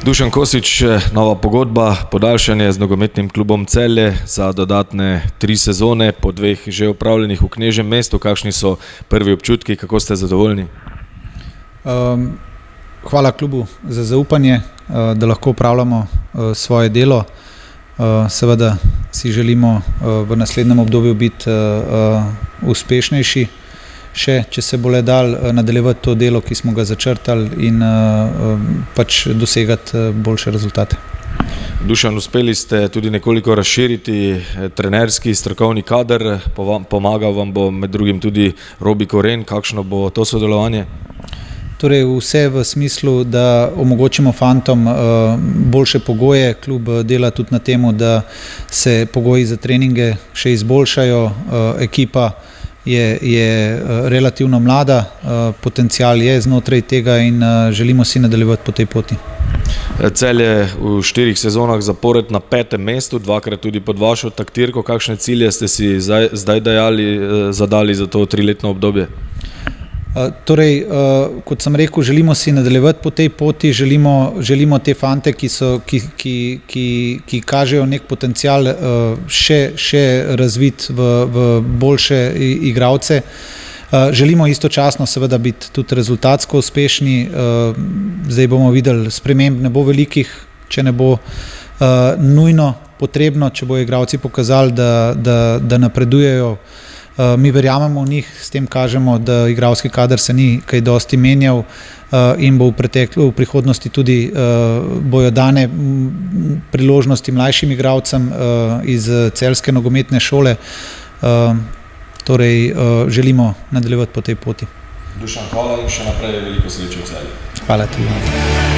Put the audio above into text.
Dušan Kosič, nova pogodba, podaljšanje z nogometnim klubom Celje za dodatne 3 sezone po 2 že opravljenih v Knežjem mestu. Kakšni so prvi občutki, kako ste zadovoljni? Hvala klubu za zaupanje, da lahko opravljamo svoje delo. Seveda si želimo v naslednjem obdobju biti uspešnejši, če se bo le dal nadaljevati to delo, ki smo ga začrtali, in pač dosegati boljše rezultate. Dušan, uspeli ste tudi nekoliko razširiti trenerski strokovni kader, pomagal vam bo med drugim tudi Robi Koren. Kakšno bo to sodelovanje? Torej vse v smislu, da omogočimo fantom boljše pogoje. Klub dela tudi na temu, da se pogoji za treninge še izboljšajo. Ekipa je relativno mlada, potencial je znotraj tega in želimo si nadaljevati po tej poti. Celje v 4 sezonah zapored na 5. mestu, 2-krat tudi pod vašo taktirko. Kakšne cilje ste si zdaj zadali za to 3-letno obdobje? Torej, kot sem rekel, želimo si nadaljevati po tej poti, želimo te fante, ki kažejo nek potencial, še razviti v boljše igralce. Želimo istočasno seveda biti tudi rezultatsko uspešni. Zdaj bomo videli, sprememb ne bo velikih, če ne bo nujno potrebno, če bodo igralci pokazali, da napredujejo. Mi verjamemo v njih, s tem kažemo, da igralski kader se ni kaj dosti menjal in bo v prihodnosti tudi bojo dane priložnosti mlajšim igralcem iz celjske nogometne šole. Torej, želimo nadaljevati po tej poti. Dušan, hvala in še naprej veliko sreče v Celju. Hvala tudi.